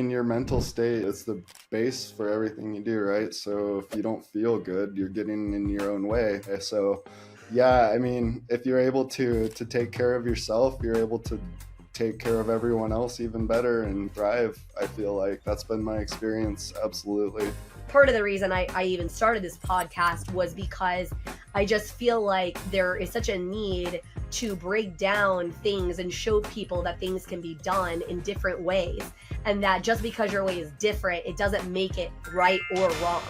mean, your mental state is the base for everything you do, right? So if you don't feel good, you're getting in your own way. So yeah, I mean, if you're able to take care of yourself, you're able to take care of everyone else even better and thrive. I feel like that's been my experience. Absolutely. Part of the reason I even started this podcast was because I just feel like there is such a need to break down things and show people that things can be done in different ways, and that just because your way is different, it doesn't make it right or wrong.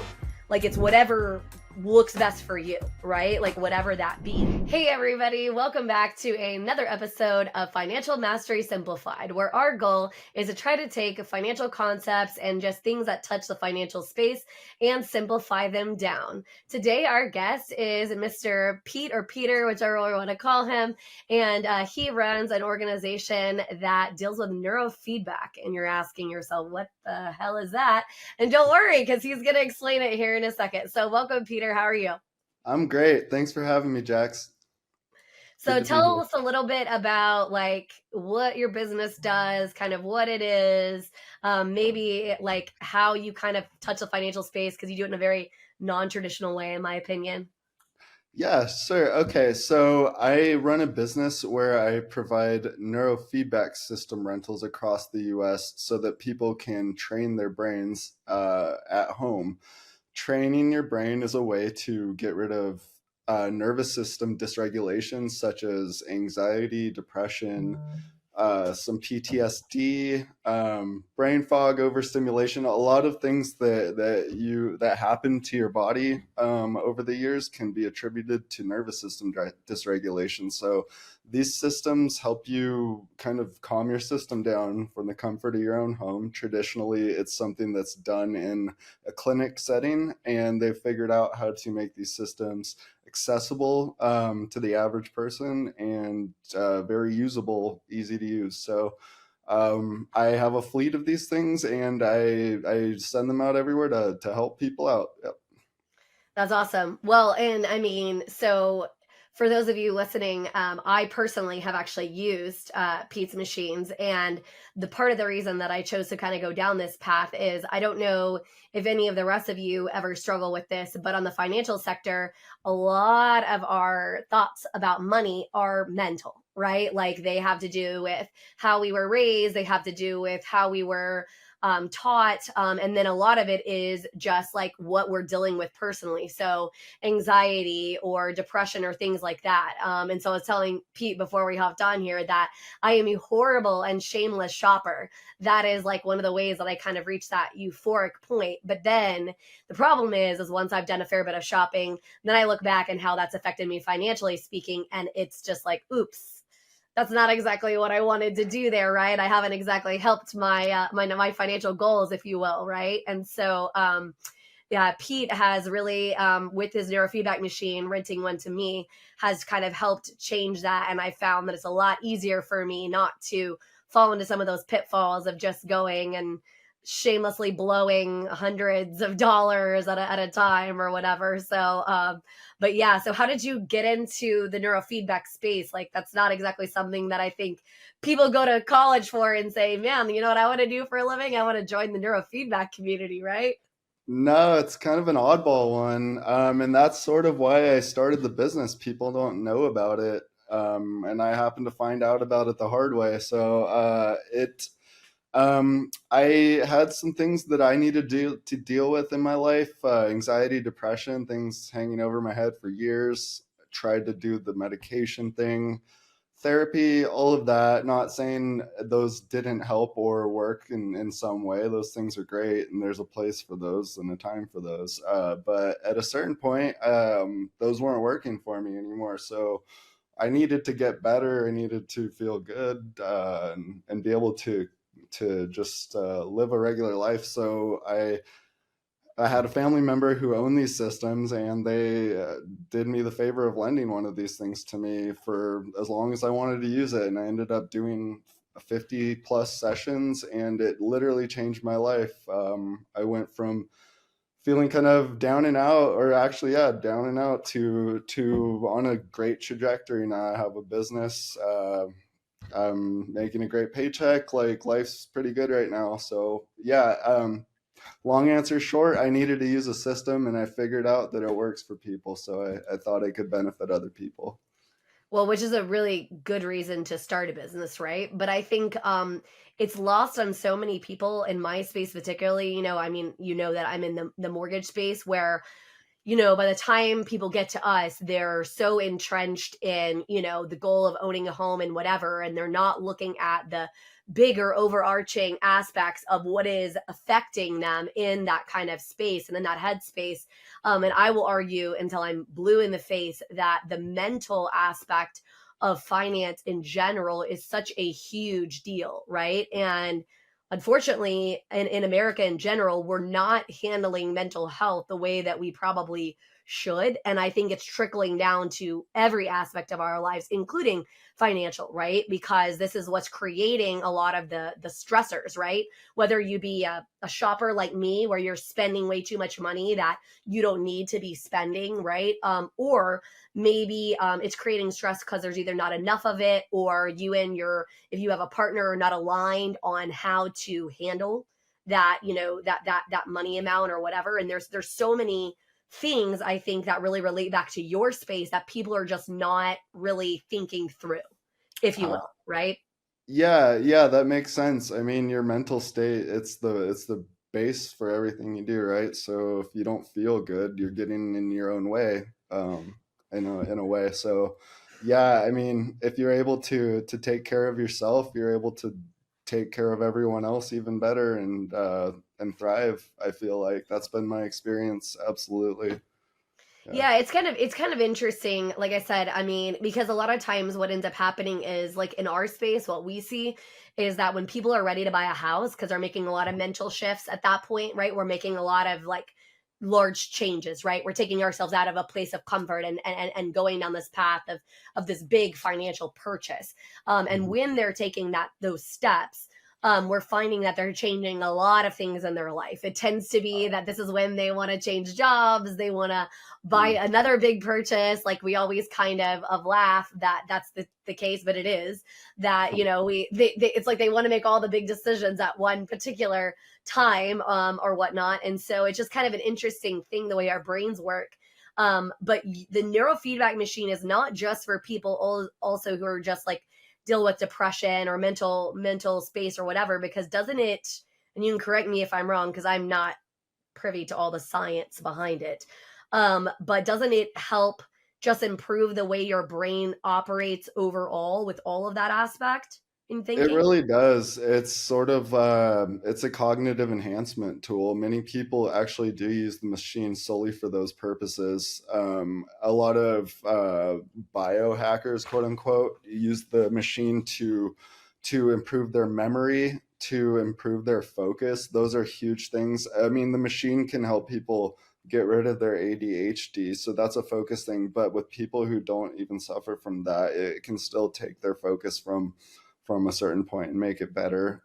Like, it's whatever looks best for you, right? Like, whatever that be. Hey everybody, welcome back to another episode of Financial Mastery Simplified, where our goal is to try to take financial concepts and just things that touch the financial space and simplify them down. Today our guest is Mr. Pete, or Peter, whichever you want to call him, and he runs an organization that deals with neurofeedback. And you're asking yourself, what the hell is that? And don't worry, because he's going to explain it here in a second. So welcome, Peter. How are you? I'm great. Thanks for having me, Jax. So tell us a little bit about like what your business does, kind of what it is, maybe like how you kind of touch the financial space, because you do it in a very non-traditional way, in my opinion. Yeah, sure. Okay, so I run a business where I provide neurofeedback system rentals across the US so that people can train their brains at home. Training your brain is a way to get rid of nervous system dysregulation, such as anxiety, depression, some PTSD, brain fog, overstimulation. A lot of things that happen to your body over the years can be attributed to nervous system dysregulation. So these systems help you kind of calm your system down from the comfort of your own home. Traditionally, it's something that's done in a clinic setting, and they've figured out how to make these systems accessible to the average person and very usable, easy to use. So I have a fleet of these things, and I send them out everywhere to help people out. Yep. That's awesome. Well, and I mean, so for those of you listening, I personally have actually used Pete's machines. And the part of the reason that I chose to kind of go down this path is I don't know if any of the rest of you ever struggle with this, but on the financial sector, a lot of our thoughts about money are mental, right? Like they have to do with how we were raised, they have to do with how we were taught. And then a lot of it is just like what we're dealing with personally. So anxiety or depression or things like that. And so I was telling Pete before we hopped on here that I am a horrible and shameless shopper. That is like one of the ways that I kind of reach that euphoric point. But then the problem is once I've done a fair bit of shopping, then I look back and how that's affected me financially speaking. And it's just like, oops, that's not exactly what I wanted to do there, right? I haven't exactly helped my my financial goals, if you will, right? And so, yeah, Pete has really, with his neurofeedback machine, renting one to me, has kind of helped change that. And I found that it's a lot easier for me not to fall into some of those pitfalls of just going and shamelessly blowing hundreds of dollars at a time or whatever. So, but yeah, so how did you get into the neurofeedback space? Like, that's not exactly something that I think people go to college for and say, man, you know what I want to do for a living? I want to join the neurofeedback community, right? No, it's kind of an oddball one. And that's sort of why I started the business. People don't know about it. And I happened to find out about it the hard way. So I had some things that I needed to deal with in my life, anxiety, depression, things hanging over my head for years. I tried to do the medication thing, therapy, all of that. Not saying those didn't help or work in some way. Those things are great, and there's a place for those and a time for those. But at a certain point, those weren't working for me anymore. So I needed to get better. I needed to feel good and be able to just live a regular life. So I had a family member who owned these systems, and they did me the favor of lending one of these things to me for as long as I wanted to use it. And I ended up doing 50 plus sessions, and it literally changed my life. I went from feeling kind of down and out, or actually, yeah, down and out to on a great trajectory. Now I have a business. I'm making a great paycheck. Like life's pretty good right now. So yeah, long answer short, I needed to use a system and I figured out that it works for people. So I thought it could benefit other people. Well, which is a really good reason to start a business, right? But I think it's lost on so many people in my space, particularly. I mean, that I'm in the mortgage space where by the time people get to us, they're so entrenched in, the goal of owning a home and whatever, and they're not looking at the bigger overarching aspects of what is affecting them in that kind of space and in that headspace. And I will argue until I'm blue in the face that the mental aspect of finance in general is such a huge deal, right? And unfortunately, in America in general, we're not handling mental health the way that we probably should. And I think it's trickling down to every aspect of our lives, including financial, right? Because this is what's creating a lot of the stressors, right? Whether you be a shopper like me, where you're spending way too much money that you don't need to be spending, right? Or maybe it's creating stress because there's either not enough of it, or if you have a partner, not aligned on how to handle that, that money amount or whatever. And there's so many things I think that really relate back to your space that people are just not really thinking through, if you Uh, will, right? yeah, yeah, that makes sense. I mean, your mental state, it's the base for everything you do, right? So if you don't feel good, you're getting in your own way, in a way. So yeah, I mean, if you're able to take care of yourself, you're able to take care of everyone else even better and thrive. I feel like that's been my experience. Absolutely. Yeah. Yeah, it's kind of interesting. Like I said, I mean, because a lot of times what ends up happening is, like, in our space, what we see is that when people are ready to buy a house, because they're making a lot of mental shifts at that point, right? We're making a lot of, like, large changes, right? We're taking ourselves out of a place of comfort and going down this path of this big financial purchase. And Mhm. when they're taking those steps, we're finding that they're changing a lot of things in their life. It tends to be that this is when they want to change jobs, they want to buy Mm. another big purchase. Like, we always kind of laugh that that's the case, but it is that, it's like they want to make all the big decisions at one particular time, or whatnot. And so it's just kind of an interesting thing, the way our brains work. But the neurofeedback machine is not just for people also who are just like deal with depression or mental space or whatever, because doesn't it, and you can correct me if I'm wrong because I'm not privy to all the science behind it. But doesn't it help just improve the way your brain operates overall with all of that aspect in It thinking? really does. It's sort of it's a cognitive enhancement tool. Many people actually do use the machine solely for those purposes. A lot of biohackers, quote unquote, use the machine to improve their memory, to improve their focus. Those are huge things. I mean, the machine can help people get rid of their ADHD, so that's a focus thing. But with people who don't even suffer from that, it can still take their focus from a certain point and make it better.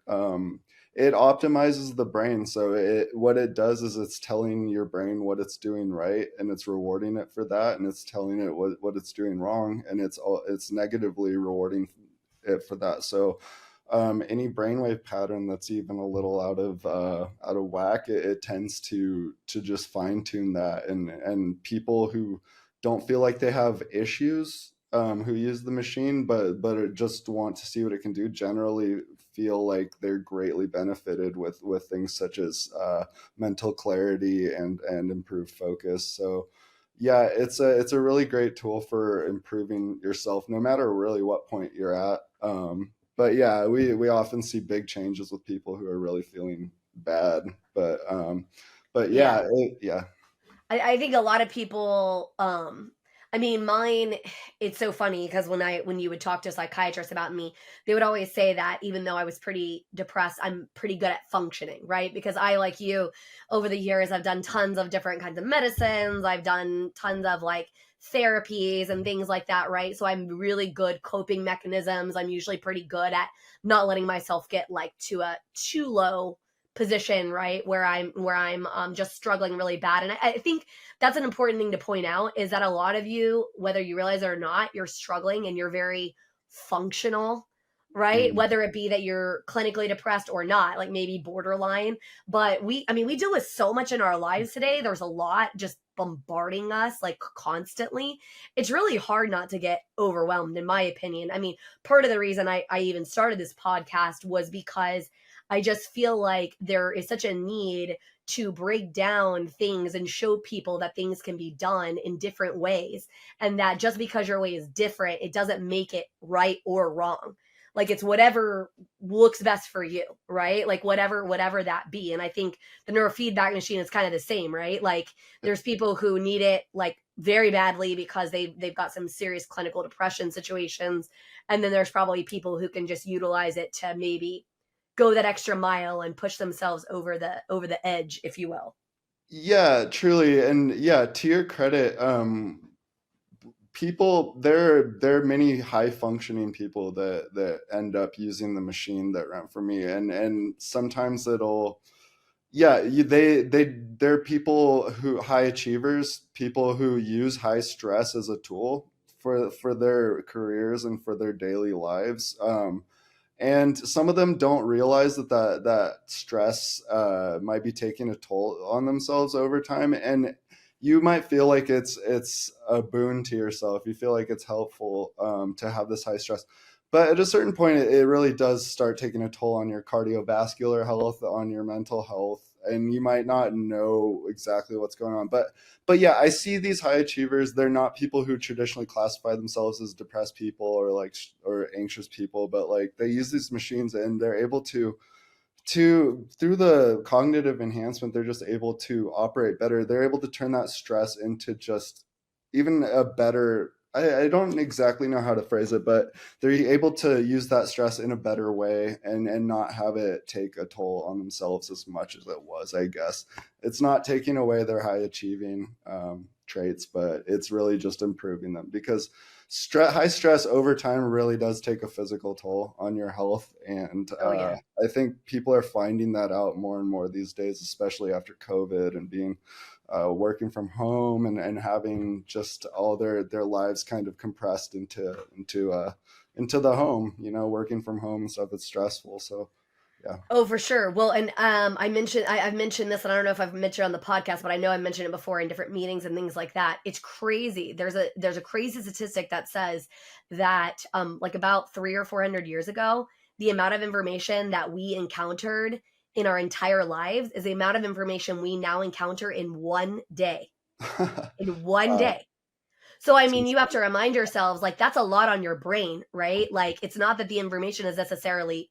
It optimizes the brain. So what it does is it's telling your brain what it's doing right, and it's rewarding it for that, and it's telling it what it's doing wrong, and it's negatively rewarding it for that. So any brainwave pattern that's even a little out of whack, it tends to just fine tune that, and people who don't feel like they have issues, who use the machine, but just want to see what it can do, generally feel like they're greatly benefited with things such as mental clarity and improved focus. So yeah, it's a really great tool for improving yourself, no matter really what point you're at. But yeah, we often see big changes with people who are really feeling bad. But Yeah. yeah, yeah. I think a lot of people, I mean, mine, it's so funny because when you would talk to psychiatrists about me, they would always say that even though I was pretty depressed, I'm pretty good at functioning, right? Because I, like you, over the years, I've done tons of different kinds of medicines. I've done tons of, like, therapies and things like that, right? So I'm really good coping mechanisms. I'm usually pretty good at not letting myself get, like, to a too low position, right, where I'm just struggling really bad. And I think that's an important thing to point out, is that a lot of you, whether you realize it or not, you're struggling and you're very functional, right? Mm. Whether it be that you're clinically depressed or not, like maybe borderline. But we deal with so much in our lives today. There's a lot just bombarding us like constantly. It's really hard not to get overwhelmed, in my opinion. I mean, part of the reason I even started this podcast was because I just feel like there is such a need to break down things and show people that things can be done in different ways, and that just because your way is different, it doesn't make it right or wrong. Like it's whatever looks best for you, right? Like whatever that be. And I think the neurofeedback machine is kind of the same, right? Like there's people who need it like very badly because they've got some serious clinical depression situations, and then there's probably people who can just utilize it to maybe go that extra mile and push themselves over the edge, if you will. Yeah, truly. And yeah, to your credit, people, there are many high functioning people that end up using the machine that ran for me, and sometimes it'll, yeah, they're people who, high achievers, people who use high stress as a tool for their careers and for their daily lives. And some of them don't realize that stress might be taking a toll on themselves over time. And you might feel like it's a boon to yourself. You feel like it's helpful to have this high stress, but at a certain point, it really does start taking a toll on your cardiovascular health, on your mental health, and you might not know exactly what's going on. But yeah, I see these high achievers. They're not people who traditionally classify themselves as depressed people or like or anxious people, but like they use these machines and they're able to through the cognitive enhancement, they're just able to operate better. They're able to turn that stress into just even a better, I don't exactly know how to phrase it, but they're able to use that stress in a better way and not have it take a toll on themselves as much as it was, I guess. It's not taking away their high achieving traits, but it's really just improving them, because high stress over time really does take a physical toll on your health. And Oh yeah. I think people are finding that out more and more these days, especially after COVID and being working from home and having just all their lives kind of compressed into the home. You know, working from home and stuff. It's stressful. So yeah. Oh, for sure. Well, and I've mentioned this, and I don't know if I've mentioned it on the podcast, but I know I've mentioned it before in different meetings and things like that. It's crazy. There's a crazy statistic that says that like about 300 or 400 years ago, the amount of information that we encountered in our entire lives is the amount of information we now encounter in one day. In one Wow. day. So I mean, you have to remind yourselves like that's a lot on your brain, right? Like it's not that the information is necessarily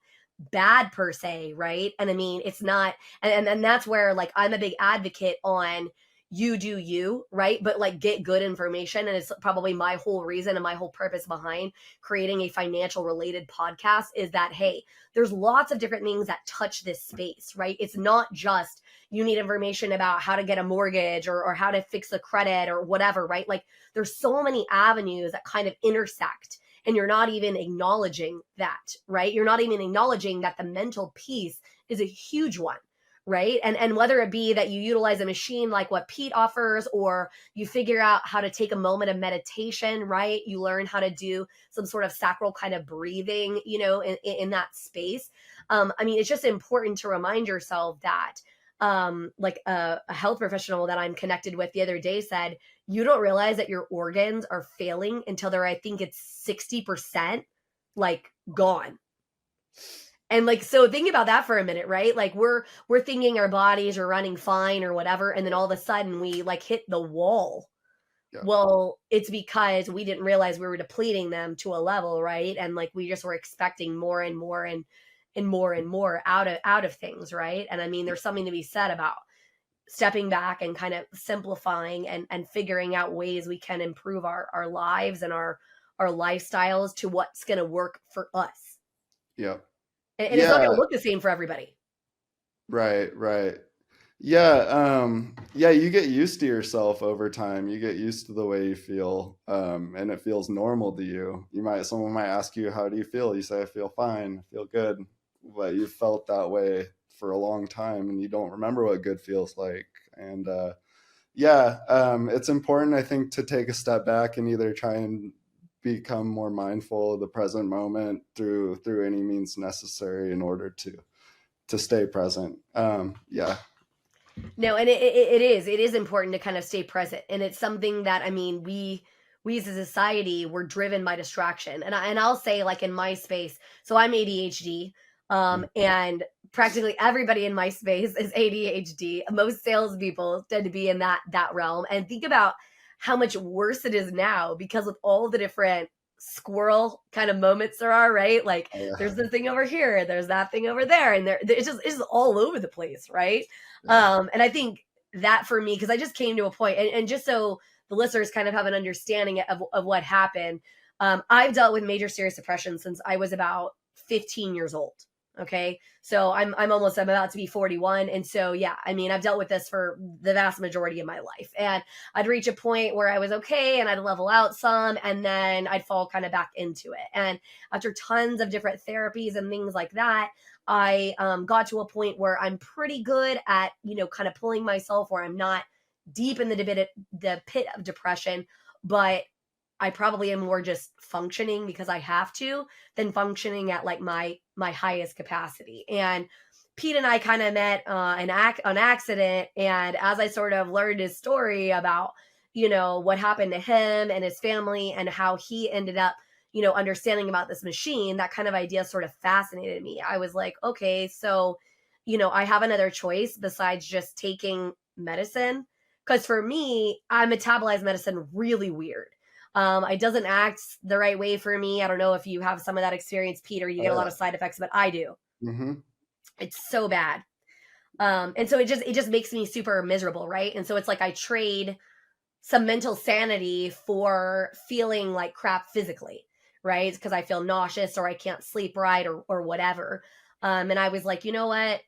bad per se, right? And I mean, it's not, and that's where like I'm a big advocate on you do you, right? But like get good information. And it's probably my whole reason and my whole purpose behind creating a financial related podcast is that, hey, there's lots of different things that touch this space, right? It's not just you need information about how to get a mortgage or how to fix a credit or whatever, right? Like there's so many avenues that kind of intersect, and you're not even acknowledging that, right? You're not even acknowledging that the mental piece is a huge one, right? And whether it be that you utilize a machine like what Pete offers, or you figure out how to take a moment of meditation, right? You learn how to do some sort of sacral kind of breathing, you know, in that space. I mean, it's just important to remind yourself that like a health professional that I'm connected with the other day said, you don't realize that your organs are failing until they're, I think it's 60% like gone. And like, so think about that for a minute, right? Like we're thinking our bodies are running fine or whatever, and then all of a sudden we like hit the wall. Yeah. Well, it's because we didn't realize we were depleting them to a level, right? And like we just were expecting more and more and more and more out of things, right? And I mean, there's something to be said about stepping back and kind of simplifying and figuring out ways we can improve our lives and our lifestyles to what's going to work for us. Yeah. And it's not going Yeah. to look the same for everybody. Right. Right. Yeah, yeah, you get used to yourself over time. You get used to the way you feel, and it feels normal to you. Someone might ask you, "How do you feel?" You say, "I feel fine, I feel good," but you felt that way for a long time, and you don't remember what good feels like. And yeah, it's important, I think, to take a step back and either try and become more mindful of the present moment through any means necessary in order to stay present. Yeah. No, and it is important to kind of stay present, and it's something that, I mean, we as a society, we're driven by distraction, and I'll say, like, in my space, so I'm ADHD, and practically everybody in my space is ADHD. Most salespeople tend to be in that realm, and think about how much worse it is now because of all the different squirrel kind of moments there are, right? Like, there's Yeah. the thing over here, there's that thing over there, and it's just all over the place, right? Yeah. And I think that for me, because I just came to a point, and just so the listeners kind of have an understanding of what happened, I've dealt with major serious depression since I was about 15 years old. Okay. So I'm about to be 41. And so, yeah, I mean, I've dealt with this for the vast majority of my life. And I'd reach a point where I was okay and I'd level out some, and then I'd fall kind of back into it. And after tons of different therapies and things like that, I got to a point where I'm pretty good at, kind of pulling myself where I'm not deep in the pit of depression, but I probably am more just functioning because I have to than functioning at like my highest capacity. And Pete and I kind of met on accident, and as I sort of learned his story about what happened to him and his family and how he ended up understanding about this machine, that kind of idea sort of fascinated me. I was like, okay, so I have another choice besides just taking medicine, because for me, I metabolize medicine really weird. It doesn't act the right way for me. I don't know if you have some of that experience, Peter. You get a Oh lot of side effects, but I do. yeah. Hmm. It's so bad. And so it just makes me super miserable, right? And so it's like I trade some mental sanity for feeling like crap physically, right? Because I feel nauseous or I can't sleep right or whatever. And I was like, you know what?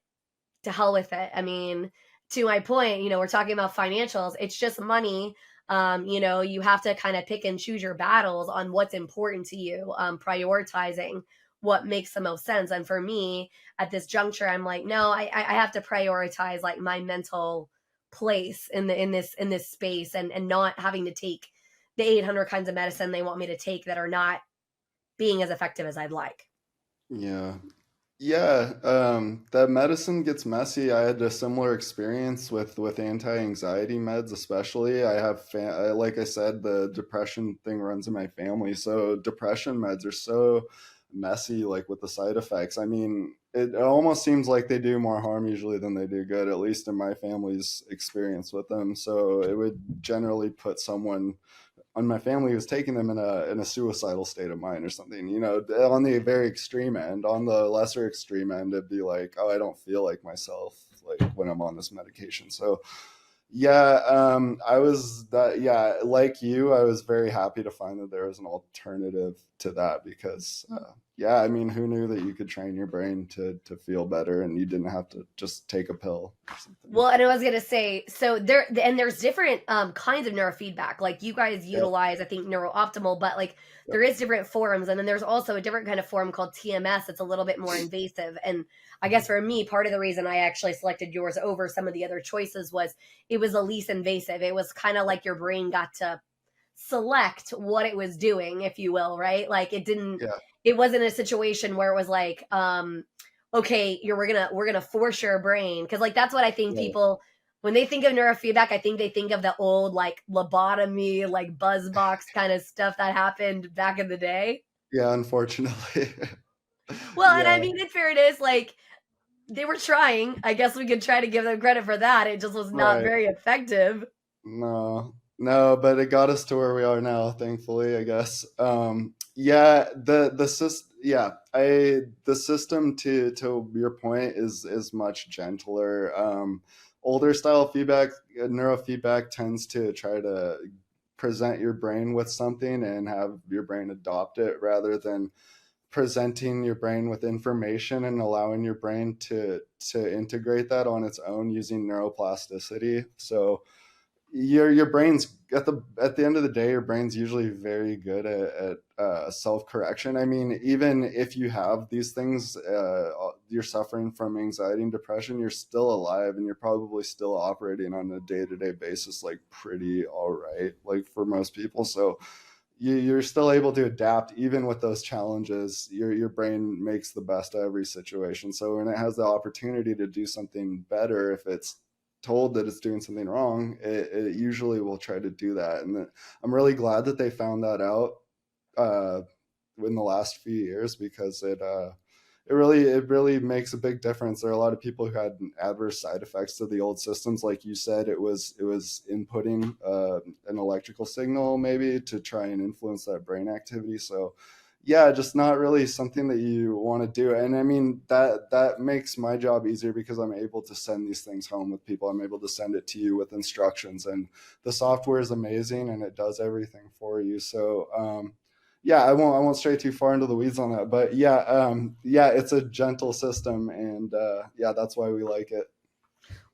To hell with it. I mean, to my point, we're talking about financials. It's just money. You have to kind of pick and choose your battles on what's important to you, prioritizing what makes the most sense. And for me, at this juncture, I'm like, no, I have to prioritize like my mental place in this space, and not having to take the 800 kinds of medicine they want me to take that are not being as effective as I'd like. Yeah. Yeah, that medicine gets messy. I had a similar experience with anti-anxiety meds, especially. Like I said, the depression thing runs in my family, so depression meds are so messy, like with the side effects. I mean, it almost seems like they do more harm usually than they do good, at least in my family's experience with them. So it would generally put someone on my family who's taking them in a suicidal state of mind or something. On the very extreme end. On the lesser extreme end, it'd be like, oh, I don't feel like myself like when I'm on this medication. So yeah, I was that. Yeah, like you, I was very happy to find that there was an alternative to that because, yeah, I mean, who knew that you could train your brain to feel better and you didn't have to just take a pill or something. Well, and I was gonna say, so there's different kinds of neurofeedback. Like, you guys Yep. utilize, I think, neurooptimal, but like Yep. there is different forms, and then there's also a different kind of form called TMS. It's a little bit more invasive, and I guess for me, part of the reason I actually selected yours over some of the other choices was it was the least invasive. It was kind of like your brain got to select what it was doing, if you will, right? Like, Yeah. it wasn't a situation where it was like, okay, we're gonna force your brain, because like that's what I think Yeah. people, when they think of neurofeedback, I think they think of the old like lobotomy, like buzz box kind of stuff that happened back in the day. Yeah. Unfortunately. Well, and Yeah. I mean, in fairness, like, they were trying. I guess we could try to give them credit for that. It just was not Right. very effective. No, no, but it got us to where we are now, thankfully, I guess. Yeah, the system to your point is much gentler. Older style feedback, neurofeedback tends to try to present your brain with something and have your brain adopt it rather than presenting your brain with information and allowing your brain to integrate that on its own using neuroplasticity. So your brain's at the end of the day, your brain's usually very good at self correction. I mean, even if you have these things, you're suffering from anxiety and depression, you're still alive and you're probably still operating on a day to day basis, like pretty all right, like for most people. So you're still able to adapt even with those challenges. Your brain makes the best of every situation. So when it has the opportunity to do something better, if it's told that it's doing something wrong, it usually will try to do that. And I'm really glad that they found that out uh, in the last few years, because it really makes a big difference. There are a lot of people who had adverse side effects to the old systems. Like you said, it was inputting an electrical signal maybe to try and influence that brain activity. So yeah, just not really something that you want to do. And I mean, that makes my job easier because I'm able to send these things home with people. I'm able to send it to you with instructions, and the software is amazing and it does everything for you. So yeah, I won't stray too far into the weeds on that, but yeah, yeah, it's a gentle system, and yeah, that's why we like it.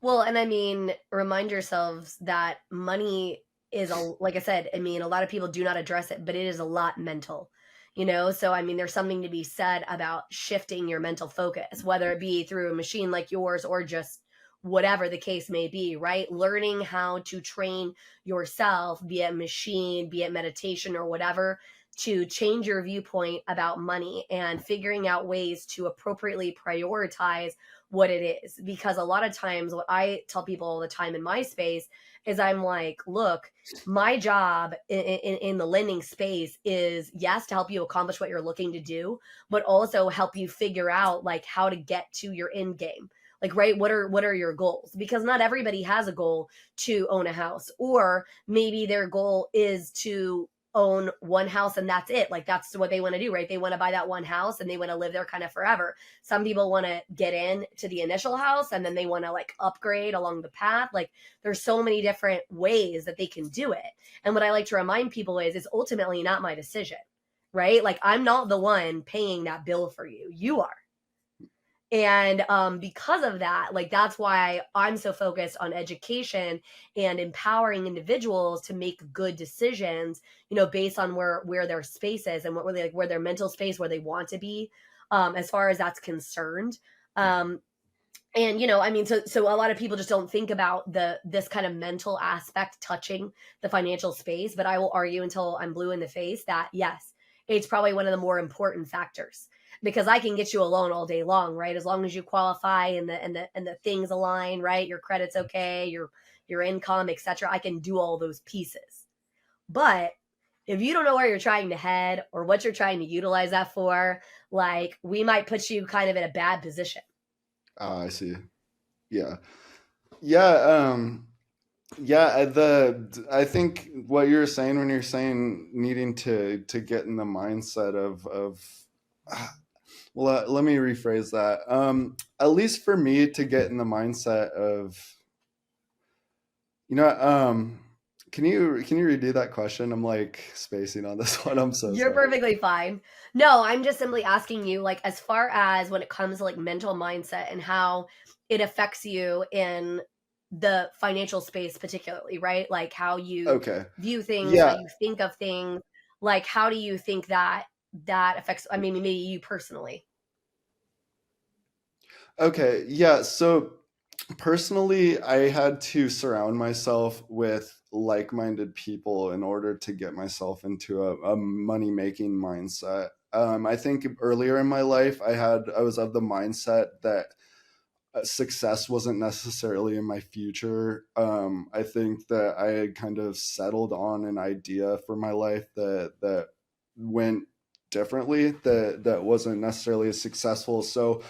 Well, and I mean, remind yourselves that money is a like I said, I mean, a lot of people do not address it, but it is a lot mental. So I mean, there's something to be said about shifting your mental focus, whether it be through a machine like yours or just whatever the case may be, right? Learning how to train yourself, be it machine, be it meditation or whatever, to change your viewpoint about money and figuring out ways to appropriately prioritize what it is. Because a lot of times, what I tell people all the time in my space is I'm like, look, my job in the lending space is, yes, to help you accomplish what you're looking to do, but also help you figure out like how to get to your end game. Like, right, what are your goals? Because not everybody has a goal to own a house, or maybe their goal is to own one house and that's it. Like that's what they want to do, right? They want to buy that one house and they want to live there kind of forever. Some people want to get in to the initial house and then they want to like upgrade along the path. Like there's so many different ways that they can do it. And what I like to remind people is it's ultimately not my decision, right? Like I'm not the one paying that bill for you. You are. And because of that, like that's why I'm so focused on education and empowering individuals to make good decisions, based on where their space is and what were they like, where their mental space, where they want to be, as far as that's concerned. Um, and I mean, so a lot of people just don't think about this kind of mental aspect touching the financial space, but I will argue until I'm blue in the face that yes, it's probably one of the more important factors, because I can get you a loan all day long, right? As long as you qualify and the things align, right? Your credit's okay, your income, etc. I can do all those pieces. But if you don't know where you're trying to head or what you're trying to utilize that for, like we might put you kind of in a bad position. I see. Yeah, yeah, yeah. I think what you're saying when you're saying needing to get in the mindset of well, let me rephrase that. At least for me to get in the mindset of you know can you redo that question? I'm like spacing on this one. I'm so You're sorry. perfectly fine. No, I'm just simply asking you, like, as far as when it comes to like mental mindset and how it affects you in the financial space, particularly, right? Like how you Okay. view things, how Yeah. you think of things. Like, how do you think that affects? I mean, maybe you personally. Okay. Yeah. So personally, I had to surround myself with like-minded people in order to get myself into a money-making mindset. I think earlier in my life, I was of the mindset that success wasn't necessarily in my future. I think that I had kind of settled on an idea for my life that went differently, that wasn't necessarily as successful. So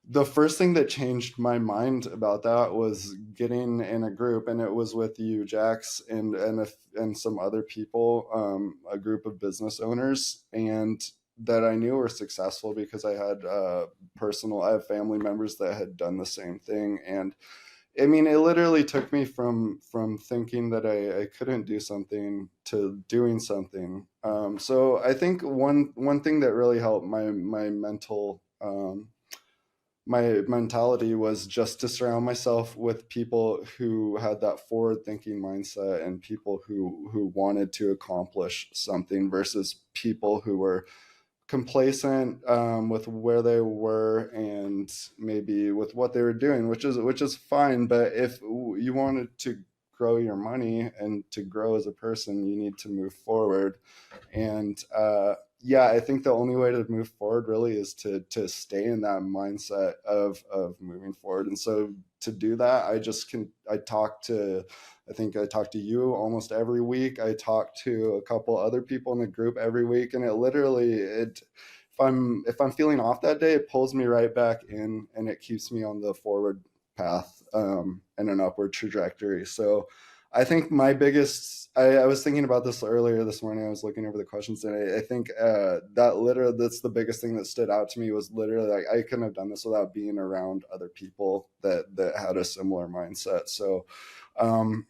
the first thing that changed my mind about that was getting in a group, and it was with you, Jax, and some other people, a group of business owners, and that I knew were successful because I have family members that had done the same thing. And I mean, it literally took me from thinking that I couldn't do something to doing something. So I think one thing that really helped my mentality was just to surround myself with people who had that forward thinking mindset, and people who wanted to accomplish something, versus people who were complacent with where they were and maybe with what they were doing, which is fine. But if you wanted to grow your money and to grow as a person, you need to move forward. And yeah, I think the only way to move forward really is to stay in that mindset of moving forward. And so to do that, I think I talk to you almost every week. I talk to a couple other people in the group every week, and it if I'm feeling off that day, it pulls me right back in, and it keeps me on the forward path, and an upward trajectory. So I think my biggest, I was thinking about this earlier this morning. I was looking over the questions, and I think that's the biggest thing that stood out to me was literally like, I couldn't have done this without being around other people that had a similar mindset. So um,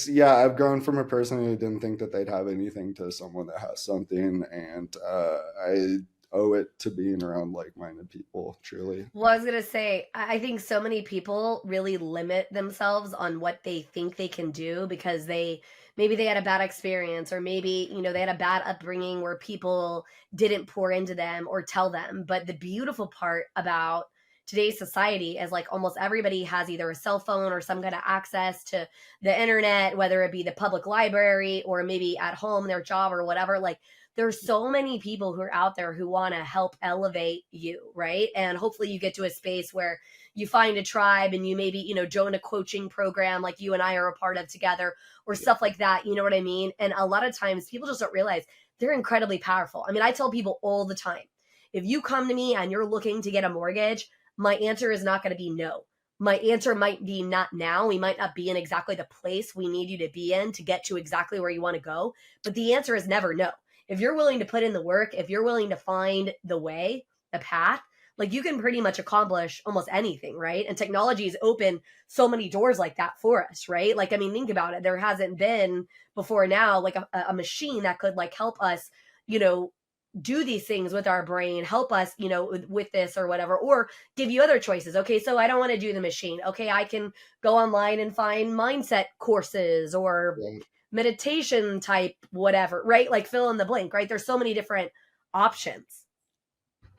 yeah, I've grown from a person who didn't think that they'd have anything to someone that has something, and I owe it to being around like-minded people, truly. Well, I was gonna say, I think so many people really limit themselves on what they think they can do because maybe they had a bad experience, or maybe, they had a bad upbringing where people didn't pour into them or tell them. But the beautiful part about today's society is like almost everybody has either a cell phone or some kind of access to the internet, whether it be the public library or maybe at home, their job or whatever. Like, there's so many people who are out there who want to help elevate you, right? And hopefully you get to a space where you find a tribe and you maybe, join a coaching program like you and I are a part of together, or stuff like that. You know what I mean? And a lot of times people just don't realize they're incredibly powerful. I mean, I tell people all the time, if you come to me and you're looking to get a mortgage, my answer is not going to be no. My answer might be not now. We might not be in exactly the place we need you to be in to get to exactly where you want to go. But the answer is never no. If you're willing to put in the work, if you're willing to find the way, the path, like, you can pretty much accomplish almost anything, right? And technology has opened so many doors like that for us, right? Like, I mean, think about it. There hasn't been before now like a machine that could like help us, you know, do these things with our brain, help us, with this or whatever, or give you other choices. Okay, so I don't want to do the machine. Okay, I can go online and find mindset courses or Right. meditation type whatever, right? Like, fill in the blank, right? There's so many different options.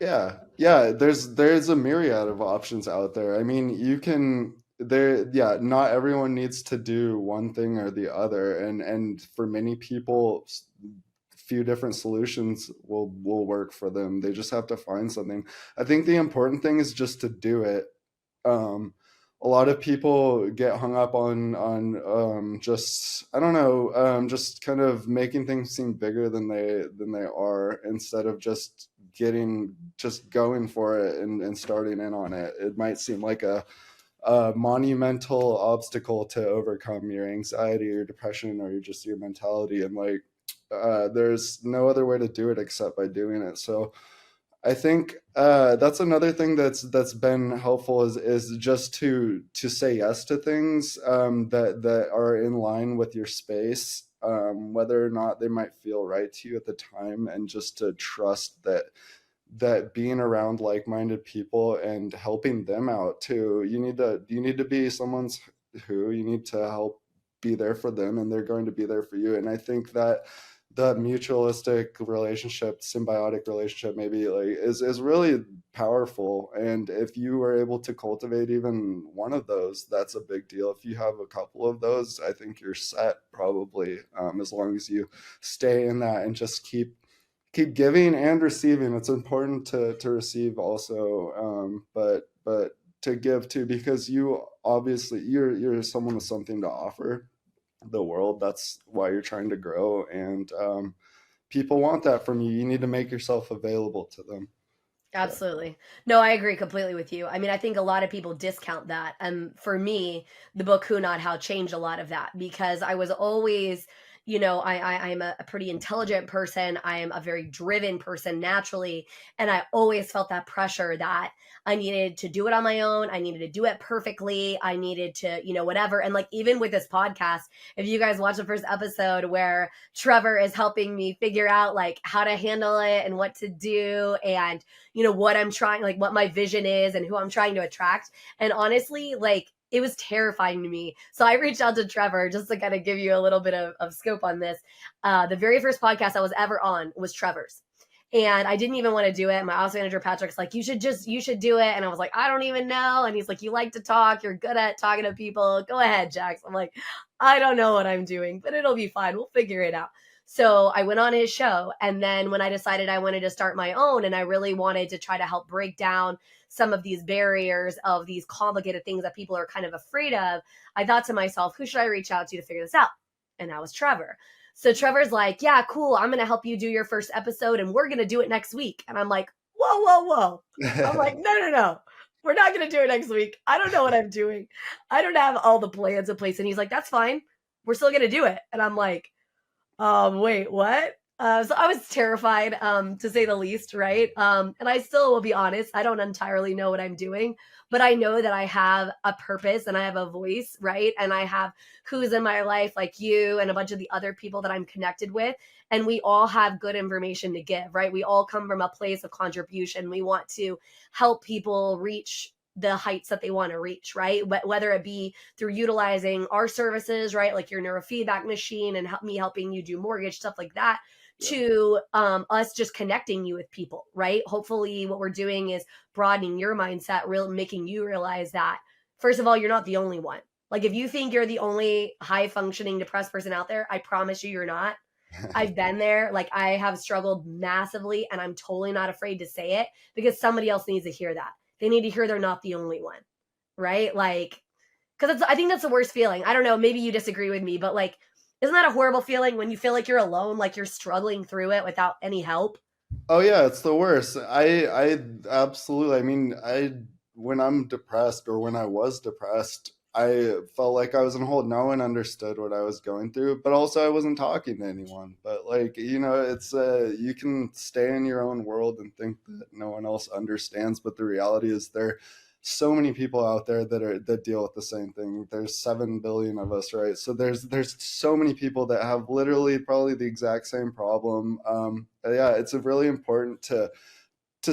Yeah, yeah. There's a myriad of options out there. I mean, you can there. Yeah, not everyone needs to do one thing or the other, and for many people, few different solutions will work for them. They just have to find something. I think the important thing is just to do it. um, a lot of people get hung up on just, I don't know, just kind of making things seem bigger than they are, instead of just going for it and starting in on it. It might seem like a monumental obstacle to overcome your anxiety or depression or just your mentality, and like there's no other way to do it except by doing it. So I think that's another thing that's been helpful is just to say yes to things, that are in line with your space, whether or not they might feel right to you at the time, and just to trust that being around like-minded people and helping them out too. You need to be someone's who you need to help be there for them, and they're going to be there for you. And I think that the mutualistic relationship, symbiotic relationship, maybe like is really powerful. And if you are able to cultivate even one of those, that's a big deal. If you have a couple of those, I think you're set, probably, as long as you stay in that and just keep giving and receiving. It's important to receive also, but to give too, because you're someone with something to offer the world. That's why you're trying to grow, and people want that from you. You need to make yourself available to them. So Absolutely. No, I agree completely with you. I mean, I think a lot of people discount that. And for me, the book Who Not How changed a lot of that because I was always, I'm a pretty intelligent person. I am a very driven person naturally. And I always felt that pressure that I needed to do it on my own. I needed to do it perfectly. I needed to, whatever. And like, even with this podcast, if you guys watch the first episode where Trevor is helping me figure out like how to handle it and what to do, and what I'm trying, like what my vision is and who I'm trying to attract. And honestly, like, it was terrifying to me. So I reached out to Trevor just to kind of give you a little bit of scope on this. The very first podcast I was ever on was Trevor's. And I didn't even want to do it. My ops manager, Patrick's like, you should do it. And I was like, I don't even know. And he's like, you like to talk. You're good at talking to people. Go ahead, Jax. I'm like, I don't know what I'm doing, but it'll be fine. We'll figure it out. So I went on his show. And then when I decided I wanted to start my own and I really wanted to try to help break down some of these barriers of these complicated things that people are kind of afraid of, I thought to myself, who should I reach out to figure this out? And that was Trevor. So Trevor's like, yeah, cool. I'm going to help you do your first episode and we're going to do it next week. And I'm like, whoa, whoa, whoa. I'm like, no. We're not going to do it next week. I don't know what I'm doing. I don't have all the plans in place. And he's like, that's fine. We're still going to do it. And I'm like, wait, what? So I was terrified, to say the least, right? And I still will be honest, I don't entirely know what I'm doing, but I know that I have a purpose and I have a voice, right? And I have who's in my life, like you and a bunch of the other people that I'm connected with. And we all have good information to give, right? We all come from a place of contribution. We want to help people reach the heights that they want to reach, right? Whether it be through utilizing our services, right? Like your neurofeedback machine and me helping you do mortgage, stuff like that, Yeah. to us just connecting you with people, right? Hopefully what we're doing is broadening your mindset, making you realize that, first of all, you're not the only one. Like if you think you're the only high functioning depressed person out there, I promise you you're not. I've been there. Like I have struggled massively and I'm totally not afraid to say it because somebody else needs to hear that. They need to hear they're not the only one, right? Like, because I think that's the worst feeling. I don't know, maybe you disagree with me, but like, isn't that a horrible feeling when you feel like you're alone, like you're struggling through it without any help? Oh yeah, it's the worst. I absolutely. I mean, I when I'm depressed or when I was depressed, I felt like I was in a hole. No one understood what I was going through, but also I wasn't talking to anyone. But like, it's you can stay in your own world and think that no one else understands, but the reality is there so many people out there that deal with the same thing. There's 7 billion of us, right? So there's so many people that have literally probably the exact same problem. Yeah, it's really important to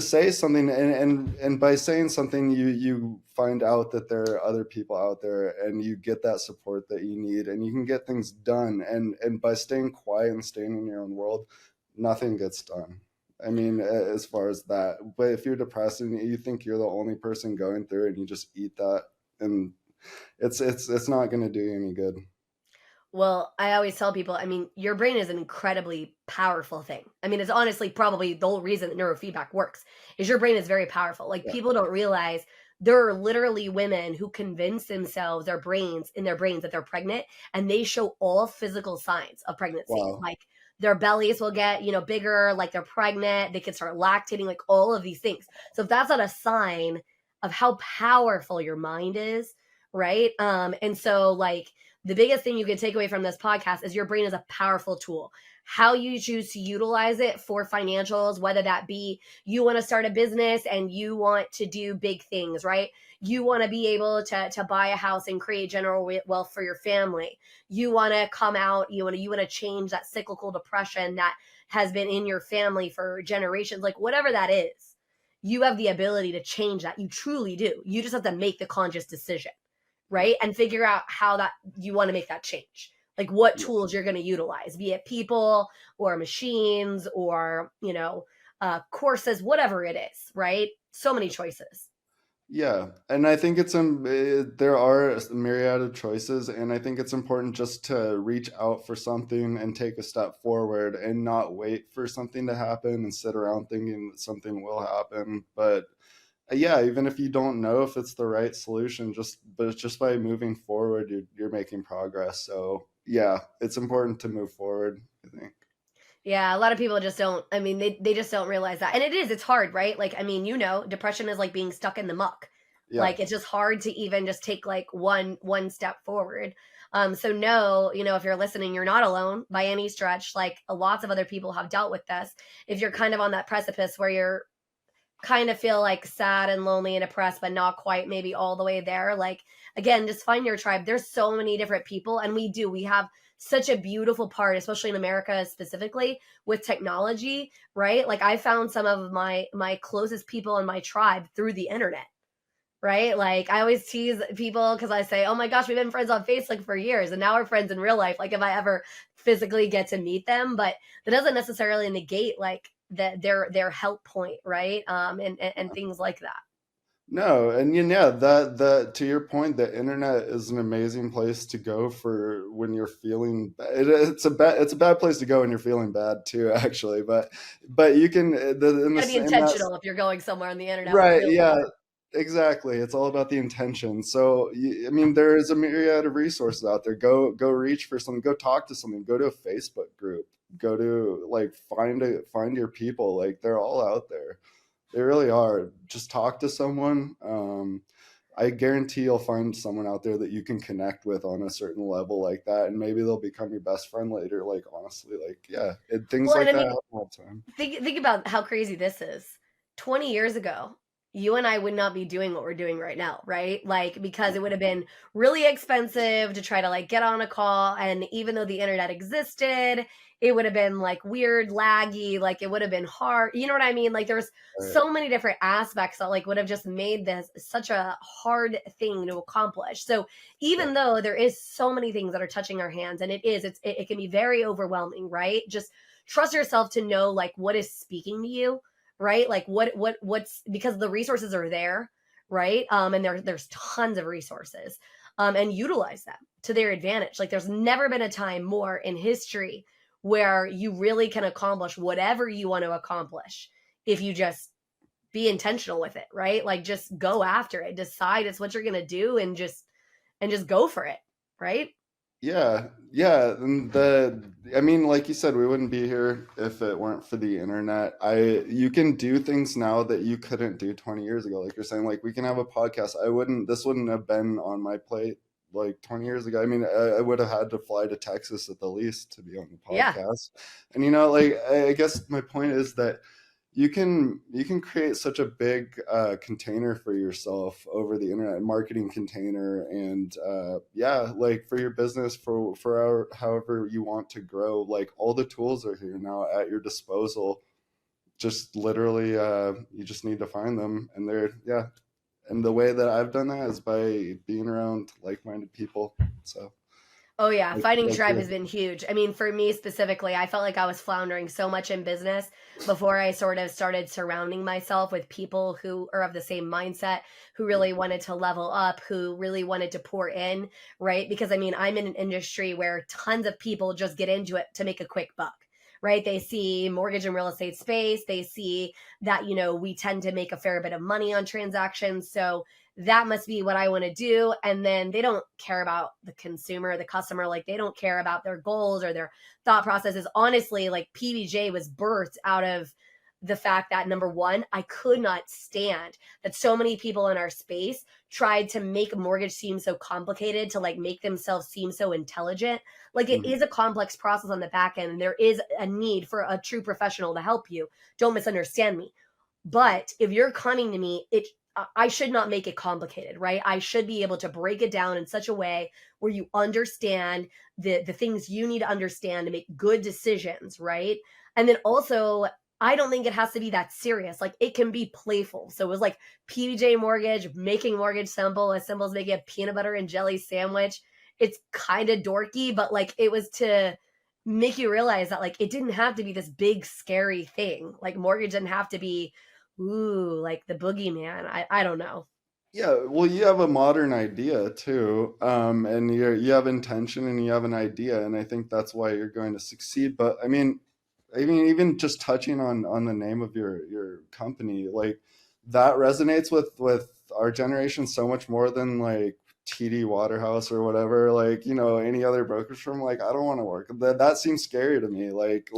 say something, and by saying something, you find out that there are other people out there, and you get that support that you need, and you can get things done. And by staying quiet and staying in your own world, nothing gets done. I mean, as far as that, but if you're depressed and you think you're the only person going through it, and you just eat that, and it's not going to do you any good. Well, I always tell people, I mean, your brain is an incredibly powerful thing. I mean, it's honestly probably the whole reason that neurofeedback works is your brain is very powerful. Like Yeah. people don't realize there are literally women who convince themselves in their brains that they're pregnant and they show all physical signs of pregnancy. Wow. Like their bellies will get, bigger, like they're pregnant, they can start lactating, like all of these things. So if that's not a sign of how powerful your mind is, right? And so like the biggest thing you can take away from this podcast is your brain is a powerful tool. How you choose to utilize it for financials, whether that be you want to start a business and you want to do big things, right? You want to be able to buy a house and create general wealth for your family. You want to come out, you want to change that cyclical depression that has been in your family for generations, like whatever that is. You have the ability to change that. You truly do. You just have to make the conscious decision, right? And figure out how that you want to make that change. Like what Yeah. tools you're going to utilize, be it people or machines or, courses, whatever it is, right? So many choices. Yeah, and I think there are a myriad of choices, and I think it's important just to reach out for something and take a step forward and not wait for something to happen and sit around thinking that something will happen. But yeah, even if you don't know if it's the right solution, but it's just by moving forward, you're making progress. So yeah, it's important to move forward, I think. Yeah, a lot of people just don't, I mean, they just don't realize that. And it's hard, right? Like, I mean, depression is like being stuck in the muck. Yeah. Like it's just hard to even just take like one step forward. So no, if you're listening, you're not alone by any stretch. Like lots of other people have dealt with this. If you're kind of on that precipice where you're kind of feel like sad and lonely and depressed, but not quite maybe all the way there. Like, again, just find your tribe. There's so many different people, and we have such a beautiful part, especially in America specifically with technology, right? Like I found some of my closest people in my tribe through the internet, right? Like I always tease people because I say, "Oh my gosh, we've been friends on Facebook for years, and now we're friends in real life." Like if I ever physically get to meet them, but that doesn't necessarily negate like their help point, right? And things like that. No, and yeah, that to your point, the internet is an amazing place to go for when you're feeling. It's a bad place to go when you're feeling bad too, actually. But you can You got to be in that. intentional if you're going somewhere on the internet with Right, really yeah, good. exactly. It's all about the intention. So, I mean, there is a myriad of resources out there. Go reach for something. Go talk to something. Go to a Facebook group. Go to like find your people. Like they're all out there. They really are. Just talk to someone. I guarantee you'll find someone out there that you can connect with on a certain level like that, and maybe they'll become your best friend later. Like honestly, like yeah, things Well, and like I that mean, happen all the time. think about how crazy this is. 20 years ago, you and I would not be doing what we're doing right now, right? Like because it would have been really expensive to try to like get on a call, and even though the internet existed, it would have been like weird, laggy, like it would have been hard. You know what I mean? Like there's Right. so many different aspects that like would have just made this such a hard thing to accomplish. So Yeah. even though there is so many things that are touching our hands, and it can be very overwhelming, right? Just trust yourself to know like what is speaking to you, right? Like what's because the resources are there, right? And there's tons of resources, and utilize them to their advantage. Like there's never been a time more in history where you really can accomplish whatever you want to accomplish if you just be intentional with it, right? Like just go after it, decide it's what you're gonna do, and just go for it, right? Yeah, yeah, and I mean, like you said, we wouldn't be here if it weren't for the internet. You can do things now that you couldn't do 20 years ago. Like you're saying, like we can have a podcast. This wouldn't have been on my plate like 20 years ago. I mean, I would have had to fly to Texas at the least to be on the Yeah. podcast. And you know, like I guess my point is that you can create such a big container for yourself over the internet, marketing container, and yeah, like for your business, however you want to grow. Like all the tools are here now at your disposal. Just literally, you just need to find them, and they're yeah. And the way that I've done that is by being around like-minded people. So Oh yeah, finding like tribe has you. been huge. I mean, for me specifically, I felt like I was floundering so much in business before I sort of started surrounding myself with people who are of the same mindset, who really wanted to level up, who really wanted to pour in, right? Because I mean, I'm in an industry where tons of people just get into it to make a quick buck. Right. They see mortgage and real estate space. They see that, we tend to make a fair bit of money on transactions. So that must be what I want to do. And then they don't care about the consumer, the customer. Like they don't care about their goals or their thought processes. Honestly, like PBJ was birthed out of the fact that number one, I could not stand that so many people in our space tried to make mortgage seem so complicated, to like make themselves seem so intelligent. Like it Mhm. is a complex process on the back end, and there is a need for a true professional to help you. Don't misunderstand me. But if you're coming to me, I should not make it complicated, right? I should be able to break it down in such a way where you understand the things you need to understand to make good decisions, right? And then also, I don't think it has to be that serious. Like it can be playful. So it was like PBJ Mortgage, making mortgage simple, as simple as making a peanut butter and jelly sandwich. It's kind of dorky, but like it was to make you realize that like it didn't have to be this big scary thing. Like mortgage didn't have to be ooh, like the boogeyman. I don't know. Yeah, well, you have a modern idea too, and you have intention and you have an idea, and I think that's why you're going to succeed. But I mean, even just touching on the name of your company, like that resonates with our generation so much more than like TD Waterhouse or whatever. Like any other brokerage firm. Like I don't want to work. That seems scary to me. Like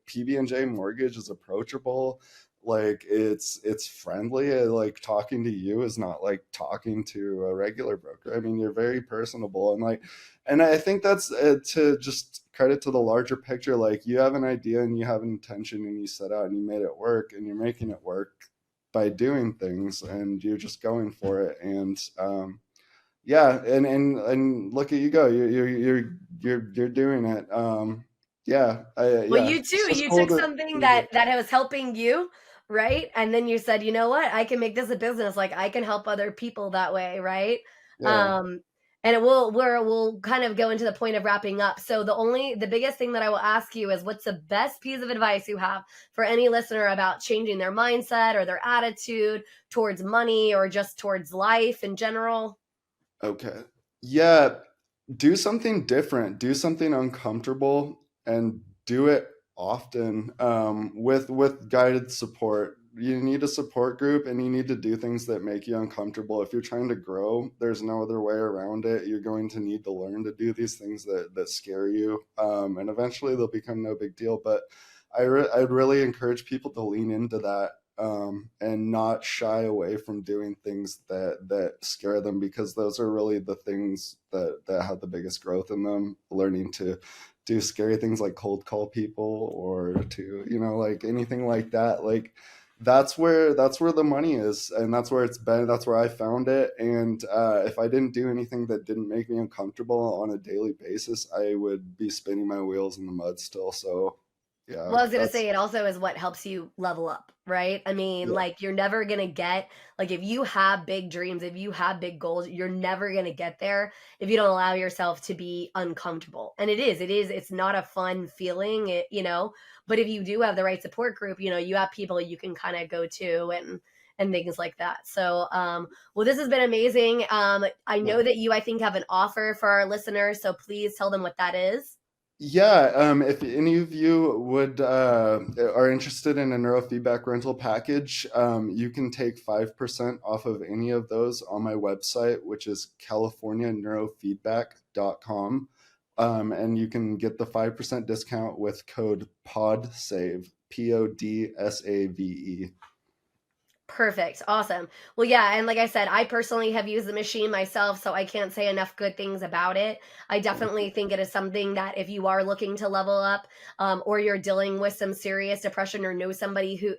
PB&J Mortgage is approachable, like it's friendly, like talking to you is not like talking to a regular broker. I mean, you're very personable, and I think that's to just credit to the larger picture. Like you have an idea and you have an intention and you set out and you made it work and you're making it work by doing things and you're just going for it. And yeah, and look at you go, you're doing it. Yeah, Well, yeah, you it's too. just You cool took to something hear that. that was helping you, right? And then you said, you know what? I can make this a business. Like I can help other people that way, right? Yeah. Um, And we'll kind of go into the point of wrapping up. So the biggest thing that I will ask you is, what's the best piece of advice you have for any listener about changing their mindset or their attitude towards money or just towards life in general? Okay. Yeah, do something different, do something uncomfortable, and do it often, with guided support. You need a support group, and you need to do things that make you uncomfortable. If you're trying to grow, there's no other way around it. You're going to need to learn to do these things that scare you, and eventually they'll become no big deal. But I'd really encourage people to lean into that, and not shy away from doing things that scare them, because those are really the things that have the biggest growth in them. Learning to do scary things like cold call people, or to, like anything like that. Like, that's where the money is, and that's where it's been. That's where I found it. And if I didn't do anything that didn't make me uncomfortable on a daily basis, I would be spinning my wheels in the mud still. So yeah, Well, I was gonna that's say it also is what helps you level up, right? I mean, yeah. like, you're never gonna get, like, if you have big dreams, if you have big goals, you're never gonna get there if you don't allow yourself to be uncomfortable. And it's not a fun feeling, but if you do have the right support group, you have people you can kind of go to and things like that. So, well, this has been amazing. I Yeah. know that I think, have an offer for our listeners, so please tell them what that is. Yeah, if any of you would are interested in a neurofeedback rental package, you can take 5% off of any of those on my website, which is californianeurofeedback.com. And you can get the 5% discount with code PODSAVE, PODSAVE. Perfect. Awesome. Well, yeah. And like I said, I personally have used the machine myself, so I can't say enough good things about it. I Thank definitely you. think it is something that if you are looking to level up, or you're dealing with some serious depression or know somebody who,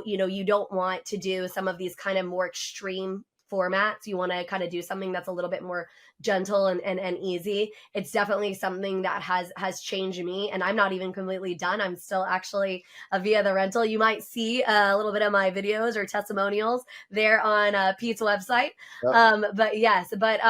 you don't want to do some of these kind of more extreme formats, you want to kind of do something that's a little bit more gentle and easy. It's definitely something that has changed me. And I'm not even completely done. I'm still actually via the rental. You might see a little bit of my videos or testimonials there on Pete's website. Yep. But yes, but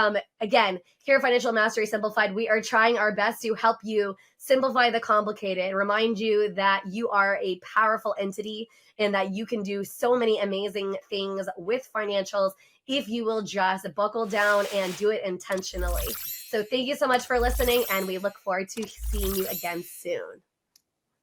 again, here at Financial Mastery Simplified, we are trying our best to help you simplify the complicated, remind you that you are a powerful entity and that you can do so many amazing things with financials if you will just buckle down and do it intentionally. So thank you so much for listening, and we look forward to seeing you again soon.